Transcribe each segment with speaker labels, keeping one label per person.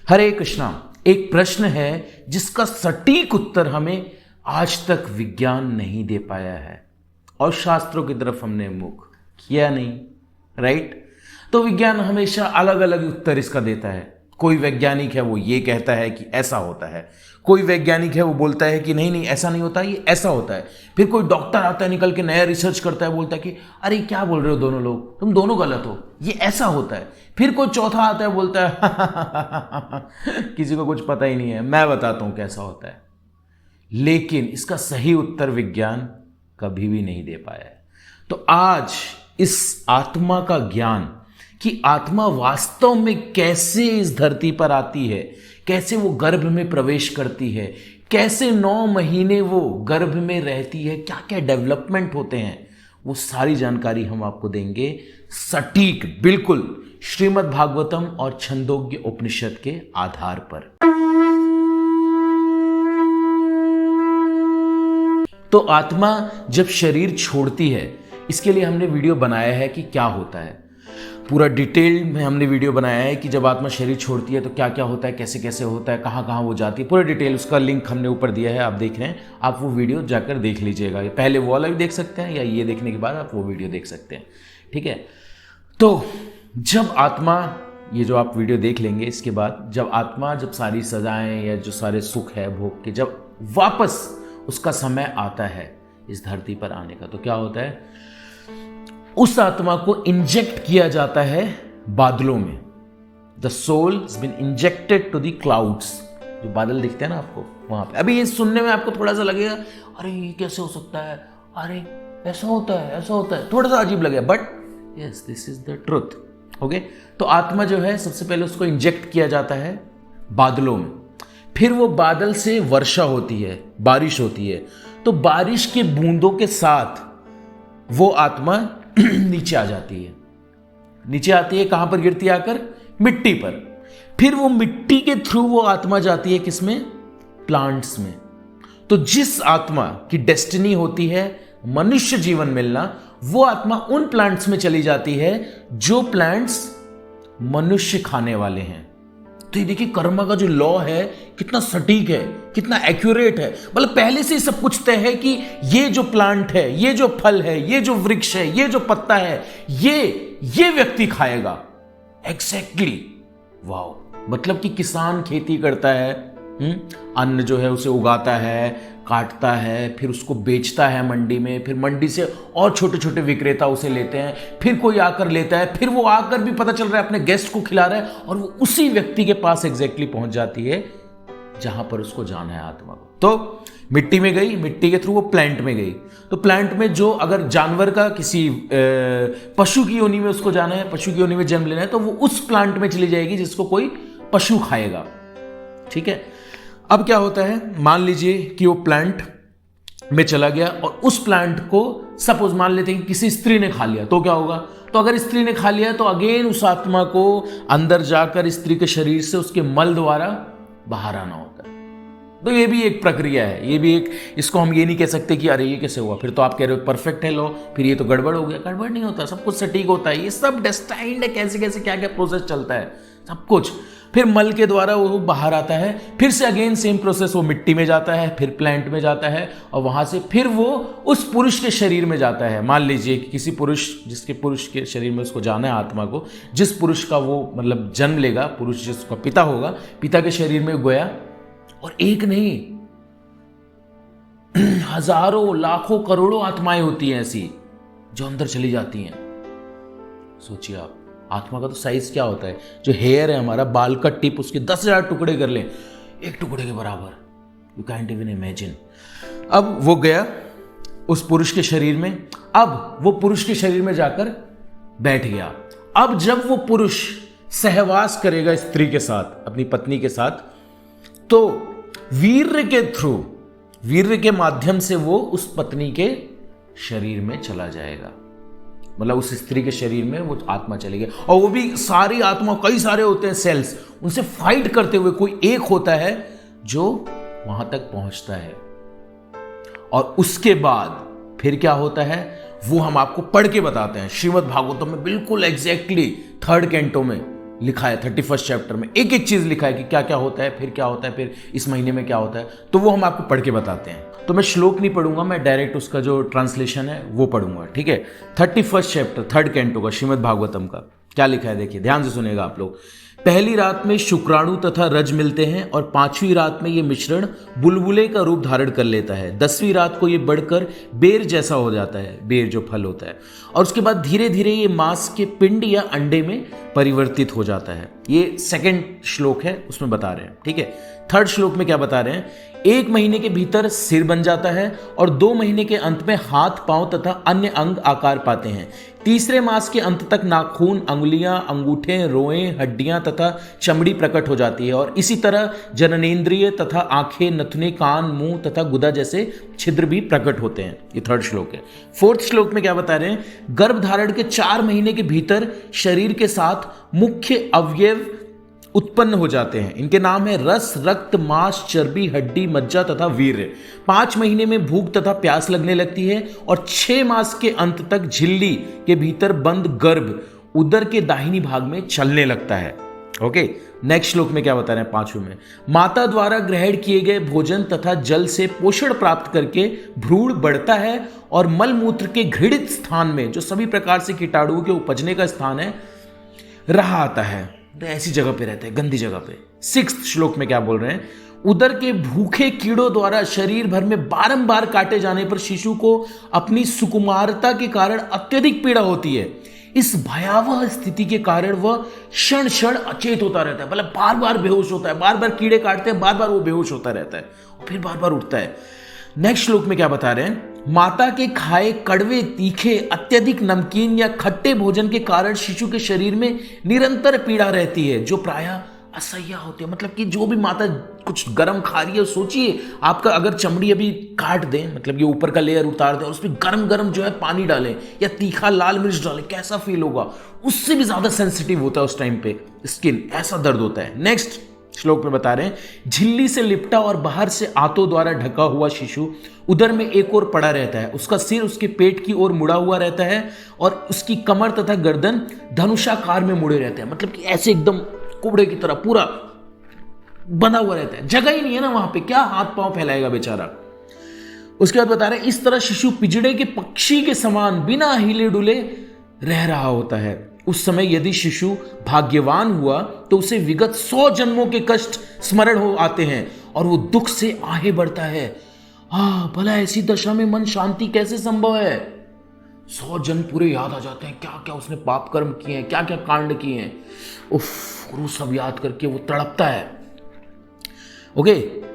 Speaker 1: हरे कृष्णा। एक प्रश्न है जिसका सटीक उत्तर हमें आज तक विज्ञान नहीं दे पाया है और शास्त्रों की तरफ हमने मुख किया नहीं, राइट। तो विज्ञान हमेशा अलग अलग उत्तर इसका देता है। कोई वैज्ञानिक है वो ये कहता है कि ऐसा होता है, कोई वैज्ञानिक है वो बोलता है कि नहीं नहीं ऐसा नहीं होता, ये ऐसा होता है। फिर कोई डॉक्टर आता है निकल के नया रिसर्च करता है, बोलता है कि अरे क्या बोल रहे हो दोनों लोग, तुम दोनों गलत हो, ये ऐसा होता है। फिर कोई चौथा आता है बोलता है किसी को कुछ पता ही नहीं है, मैं बताता हूं कैसा होता है। लेकिन इसका सही उत्तर विज्ञान कभी भी नहीं दे पाया है। तो आज इस आत्मा का ज्ञान कि आत्मा वास्तव में कैसे इस धरती पर आती है, कैसे वो गर्भ में प्रवेश करती है, कैसे 9 महीने वो गर्भ में रहती है, क्या क्या डेवलपमेंट होते हैं, वो सारी जानकारी हम आपको देंगे सटीक, बिल्कुल श्रीमद् भागवतम और छंदोग्य उपनिषद के आधार पर। तो आत्मा जब शरीर छोड़ती है, इसके लिए हमने वीडियो बनाया है कि क्या होता है। पूरा डिटेल में हमने वीडियो बनाया है कि जब आत्मा शरीर छोड़ती है तो क्या क्या होता है, कैसे कैसे होता है, कहाँ कहाँ वो जाती है, पूरा डिटेल। उसका लिंक हमने ऊपर दिया है, आप देख रहे हैं, आप वो वीडियो जाकर देख लीजिएगा। पहले वो वाला भी देख सकते हैं या ये देखने के बाद आप वो वीडियो देख सकते हैं, ठीक है। तो जब आत्मा, ये जो आप वीडियो देख लेंगे इसके बाद, जब आत्मा, जब सारी सजाएं या जो सारे सुख है भोग के, जब वापस उसका समय आता है इस धरती पर आने का, तो क्या होता है, उस आत्मा को इंजेक्ट किया जाता है बादलों में। The soul has been injected to the clouds, जो बादल दिखते हैं ना आपको वहां पे। अभी ये सुनने में आपको थोड़ा सा लगेगा अरे ये कैसे हो सकता है, अरे ऐसा होता है, ऐसा होता है, थोड़ा सा अजीब लगेगा, but yes this is the truth. Okay, तो आत्मा जो है सबसे पहले उसको इंजेक्ट किया जाता है बादलों में, फिर वो बादल से वर्षा होती है, बारिश होती है। तो बारिश के बूंदों के साथ वो आत्मा नीचे आ जाती है। नीचे आती है, कहां पर गिरती है आकर, मिट्टी पर। फिर वो मिट्टी के थ्रू वो आत्मा जाती है किसमें, प्लांट्स में। तो जिस आत्मा की डेस्टिनी होती है मनुष्य जीवन मिलना, वो आत्मा उन प्लांट्स में चली जाती है जो प्लांट्स मनुष्य खाने वाले हैं। तो ये देखिए कर्म का जो लॉ है कितना सटीक है, कितना एक्यूरेट है। मतलब पहले से ही सब कुछ तय है कि ये जो प्लांट है, ये जो फल है, ये जो वृक्ष है, ये जो पत्ता है, ये व्यक्ति खाएगा। Exactly, wow. मतलब कि किसान खेती करता है, अन्न जो है उसे उगाता है, काटता है, फिर उसको बेचता है मंडी में, फिर मंडी से और छोटे छोटे विक्रेता उसे लेते हैं, फिर कोई आकर लेता है, फिर वो आकर भी पता चल रहा है अपने गेस्ट को खिला रहा है, और वो उसी व्यक्ति के पास एग्जैक्टली पहुंच जाती है जहां पर उसको जाना है आत्मा को। तो मिट्टी में गई, मिट्टी के थ्रू वो प्लांट में गई। तो प्लांट में जो अगर जानवर का किसी पशु की योनि में उसको जाना है, पशु की योनि में जन्म लेना है, तो वो उस प्लांट में चली जाएगी जिसको कोई पशु खाएगा, ठीक है। अब क्या होता है, मान लीजिए कि वो प्लांट में चला गया और उस प्लांट को सपोज मान लेते हैं कि किसी स्त्री ने खा लिया, तो क्या होगा। तो अगर स्त्री ने खा लिया तो अगेन उस आत्मा को अंदर जाकर स्त्री के शरीर से उसके मल द्वारा बाहर आना होता है। तो ये भी एक प्रक्रिया है, ये भी एक, इसको हम ये नहीं कह सकते कि अरे ये कैसे हुआ, फिर तो आप कह रहे हो परफेक्ट है लो, फिर ये तो गड़बड़ हो गया। गड़बड़ नहीं होता, सब कुछ सटीक होता है। ये सब डेस्टाइन्ड है, कैसे कैसे क्या क्या प्रोसेस चलता है सब कुछ। फिर मल के द्वारा वो बाहर आता है, फिर से अगेन सेम प्रोसेस, वो मिट्टी में जाता है, फिर प्लांट में जाता है, और वहां से फिर वो उस पुरुष के शरीर में जाता है। मान लीजिए कि किसी पुरुष, जिसके पुरुष के शरीर में उसको जाना है आत्मा को, जिस पुरुष का वो मतलब जन्म लेगा, पुरुष जिसका पिता होगा, पिता के शरीर में गया, और एक नहीं हजारों लाखों करोड़ों आत्माएं होती हैं ऐसी जो अंदर चली जाती हैं। सोचिए आप, आत्मा का तो साइज क्या होता है, जो हेयर है हमारा, बाल का टिप, उसके 10,000 टुकड़े कर लें, एक टुकड़े के बराबर, यू कांट इवन इमेजिन। अब वो गया उस पुरुष के शरीर में, अब वो पुरुष के शरीर में जाकर बैठ गया। अब जब वो पुरुष सहवास करेगा स्त्री के साथ, अपनी पत्नी के साथ, तो वीर्य के थ्रू, वीर्य के माध्यम से वो उस पत्नी के शरीर में चला जाएगा। मतलब उस स्त्री के शरीर में वो आत्मा चली गई, और वो भी सारी आत्मा, कई सारे होते हैं सेल्स, उनसे फाइट करते हुए कोई एक होता है जो वहां तक पहुंचता है। और उसके बाद फिर क्या होता है वो हम आपको पढ़ के बताते हैं श्रीमद् भागवतम में, बिल्कुल एग्जैक्टली 3rd कैंटो में लिखा है 31 चैप्टर में, एक एक चीज लिखा है कि क्या क्या होता है, फिर क्या होता है, फिर इस महीने में क्या होता है, तो वो हम आपको पढ़ के बताते हैं। तो मैं श्लोक नहीं पढ़ूंगा, मैं डायरेक्ट उसका जो ट्रांसलेशन है वो पढ़ूंगा, ठीक है। 31 चैप्टर 3rd कैंटो का श्रीमद् भागवतम का क्या लिखा है, देखिए ध्यान से सुनिएगा आप लोग। पहली रात में शुक्राणु तथा रज मिलते हैं और 5वीं रात में ये मिश्रण बुलबुले का रूप धारण कर लेता है। 10वीं रात को ये बढ़कर बेर जैसा हो जाता है, बेर जो फल होता है, और उसके बाद धीरे धीरे ये मांस के पिंड या अंडे में परिवर्तित हो जाता है। ये 2nd श्लोक है, उसमें बता रहे हैं, ठीक है। 3rd श्लोक में क्या बता रहे हैं, 1 महीने के भीतर सिर बन जाता है और 2 महीने के अंत में हाथ, पांव तथा अन्य अंग आकार पाते हैं। तीसरे मास के अंत तक नाखून, अंगुलियां, अंगूठे, रोएं, हड्डियां तथा चमड़ी प्रकट हो जाती है और इसी तरह जननेंद्रिय तथा आंखें, नथुने, कान, मुंह तथा गुदा जैसे छिद्र भी प्रकट होते हैं। ये 3rd श्लोक है। 4th श्लोक में क्या बता रहे हैं, गर्भ धारण के 4 महीने के भीतर शरीर के साथ मुख्य अवयव उत्पन्न हो जाते हैं। इनके नाम है रस, रक्त, मांस, चर्बी, हड्डी, मज्जा तथा वीर्य। 5 महीने में भूख तथा प्यास लगने लगती है और 6 मास के अंत तक झिल्ली के भीतर बंद गर्भ उदर के दाहिनी भाग में चलने लगता है। ओके, नेक्स्ट श्लोक में क्या बता रहे हैं 5वें में, माता द्वारा ग्रहण किए गए भोजन तथा जल से पोषण प्राप्त करके भ्रूण बढ़ता है और मलमूत्र के घृणित स्थान में, जो सभी प्रकार से कीटाणुओं के उपजने का स्थान है, रहा आता है। तो ऐसी जगह पे रहता है, गंदी जगह पे। 6th श्लोक में क्या बोल रहे हैं, उदर के भूखे कीड़ों द्वारा शरीर भर में बारंबार काटे जाने पर शिशु को अपनी सुकुमारता के कारण अत्यधिक पीड़ा होती है। इस भयावह स्थिति के कारण वह क्षण क्षण अचेत होता रहता है, मतलब बार बार बेहोश होता है, बार बार कीड़े काटते हैं, बार बार वो बेहोश होता रहता है और फिर बार बार उठता है। नेक्स्ट श्लोक में क्या बता रहे हैं, माता के खाए कड़वे, तीखे, अत्यधिक नमकीन या खट्टे भोजन के कारण शिशु के शरीर में निरंतर पीड़ा रहती है, जो प्रायः असह्य होती है। मतलब कि जो भी माता कुछ गर्म खा रही है, सोचिए आपका अगर चमड़ी अभी काट दें, मतलब ये ऊपर का लेयर उतार दें और उसमें गरम गरम जो है पानी डालें या तीखा लाल मिर्च डालें, कैसा फील होगा, उससे भी ज्यादा सेंसिटिव होता है उस टाइम पे स्किन, ऐसा दर्द होता है। नेक्स्ट श्लोक में बता रहे हैं, झिल्ली से लिपटा और बाहर से आंतों द्वारा ढका हुआ शिशु उदर में एक ओर पड़ा रहता है। उसका सिर उसके पेट की ओर मुड़ा हुआ रहता है और उसकी कमर तथा गर्दन धनुषाकार में मुड़े रहते हैं, मतलब कि ऐसे एकदम कुबड़े की तरह पूरा बंधा हुआ रहता है, जगह ही नहीं है ना वहां पे, क्या हाथ पांव फैलाएगा बेचारा। उसके बाद बता रहे हैं, इस तरह शिशु पिजड़े के पक्षी के समान बिना हिले डुले रह रहा होता है। उस समय यदि शिशु भाग्यवान हुआ तो उसे विगत 100 जन्मों के कष्ट स्मरण हो आते हैं और वो दुख से आगे बढ़ता है। भला ऐसी दशा में मन शांति कैसे संभव है? 100 जन्म पूरे याद आ जाते हैं, क्या क्या उसने पाप कर्म किए हैं, क्या क्या कांड किए हैं, उफ, वो सब याद करके वो तड़पता है। ओके,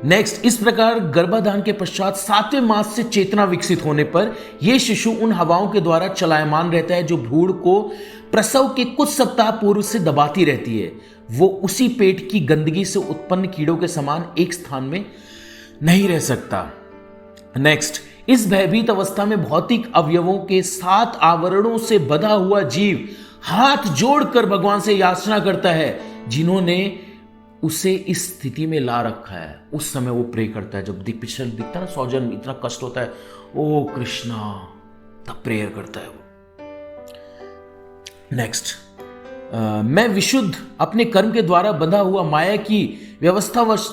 Speaker 1: नेक्स्ट, इस प्रकार गर्भाधान के पश्चात 7वें मास से चेतना विकसित होने पर यह शिशु उन हवाओं के द्वारा चलायमान रहता है जो भ्रूण को प्रसव के कुछ सप्ताह पूर्व से दबाती रहती है। वो उसी पेट की गंदगी से उत्पन्न कीड़ों के समान एक स्थान में नहीं रह सकता। नेक्स्ट, इस भयभीत अवस्था में भौतिक अवयवों के 7 आवरणों से बधा हुआ जीव हाथ जोड़कर भगवान से याचना करता है, जिन्होंने उसे इस स्थिति में ला रखा है। उस समय वो प्रे करता है, जब पिक्चर दिखता है ना, 100 जन्म इतना कष्ट होता है, ओ कृष्णा, तब प्रेयर करता है वो। नेक्स्ट, मैं विशुद्ध अपने कर्म के द्वारा बंधा हुआ माया की व्यवस्थावश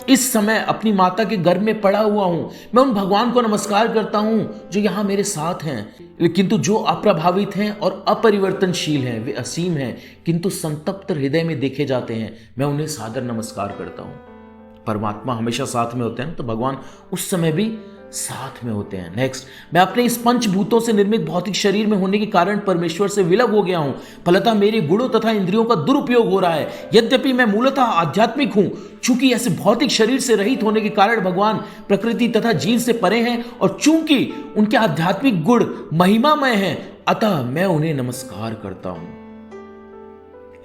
Speaker 1: इस समय अपनी माता के गर्भ में पड़ा हुआ हूं। मैं उन भगवान को नमस्कार करता हूं जो यहां मेरे साथ हैं, किंतु जो अप्रभावित हैं और अपरिवर्तनशील हैं, वे असीम हैं किंतु संतप्त हृदय में देखे जाते हैं। मैं उन्हें सादर नमस्कार करता हूं। परमात्मा हमेशा साथ में होते हैं, तो भगवान उस समय भी साथ में होते हैं। नेक्स्ट, मैं अपने इस पंचभूतों से निर्मित भौतिक शरीर में होने के कारण परमेश्वर से विलग हो गया हूं। फलतः मेरे गुणों तथा इंद्रियों का दुरुपयोग हो रहा है। यद्यपि मैं मूलतः आध्यात्मिक हूं, चूंकि ऐसे भौतिक शरीर से रहित होने के कारण भगवान प्रकृति तथा जीव से परे हैं और चूंकि उनके आध्यात्मिक गुण महिमामय हैं, अतः मैं उन्हें नमस्कार करता हूं।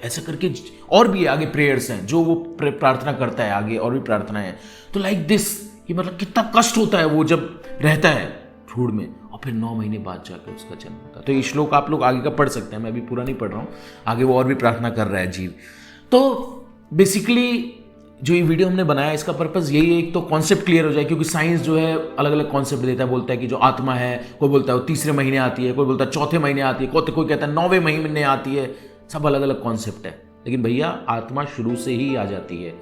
Speaker 1: ऐसा करके और भी आगे प्रेयर्स हैं जो वो प्रार्थना करता है, आगे और भी प्रार्थना है। तो लाइक दिस, ये मतलब कितना कष्ट होता है वो जब रहता है भ्रूण में और फिर 9 महीने बाद जाकर उसका जन्म होता है। तो ये श्लोक आप लोग आगे का पढ़ सकते हैं, मैं अभी पूरा नहीं पढ़ रहा हूँ, आगे वो और भी प्रार्थना कर रहा है जीव। तो बेसिकली जो ये वीडियो हमने बनाया इसका पर्पस यही है, एक तो कॉन्सेप्ट क्लियर हो जाए, क्योंकि साइंस जो है अलग अलग कॉन्सेप्ट देता है। बोलता है कि जो आत्मा है, कोई बोलता है वो 3रे महीने आती है, कोई बोलता है 4थे महीने आती है, कोई कहता है 9वें महीने आती है, सब अलग अलग कॉन्सेप्ट है। लेकिन भैया आत्मा शुरू से ही आ जाती है,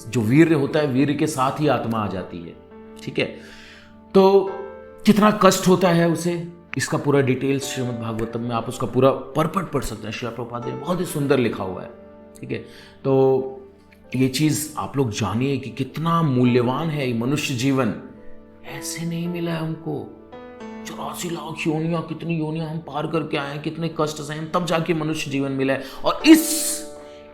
Speaker 1: जो वीर्य होता है वीर्य के साथ ही आत्मा आ जाती है। ठीक है, तो कितना कष्ट होता है उसे, इसका पूरा डिटेल्स श्रीमद् भागवतम में आप उसका पूरा परपट पढ़ सकते हैं। श्रील प्रभुपाद ने बहुत ही सुंदर लिखा हुआ है। ठीक है, तो ये चीज़ आप लोग जानिए कि कितना मूल्यवान है ये मनुष्य जीवन। ऐसे नहीं मिला है हमको, 84 लाख योनियां, कितनी योनियां हम पार करके आए हैं, कितने कष्ट से हम तब जाके मनुष्य जीवन मिला है। और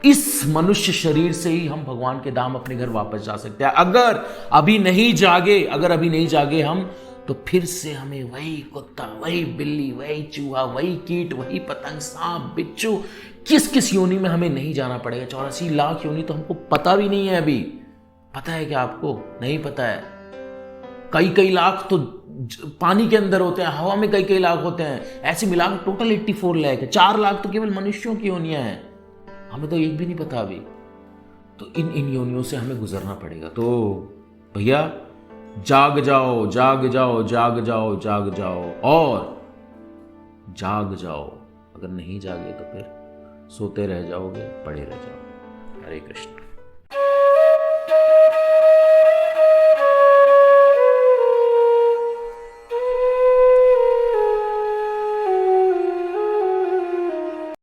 Speaker 1: इस मनुष्य शरीर से ही हम भगवान के धाम अपने घर वापस जा सकते हैं। अगर अभी नहीं जागे हम, तो फिर से हमें वही कुत्ता, वही बिल्ली, वही चूहा, वही कीट, वही पतंग, सांप, बिच्छू, किस योनि में हमें नहीं जाना पड़ेगा। 84 लाख योनि तो हमको पता भी नहीं है अभी। पता है क्या आपको? नहीं पता है। कई लाख तो पानी के अंदर होते हैं, हवा में कई लाख होते हैं। ऐसे मिलाकर टोटल 84 लाख है। 4 लाख तो केवल मनुष्यों की योनियां हैं, हमें तो एक भी नहीं पता अभी। तो इन योनियों से हमें गुजरना पड़ेगा। तो भैया जाग जाओ और जाग जाओ। अगर नहीं जागे तो फिर सोते रह जाओगे, पड़े रह जाओगे। हरे कृष्ण।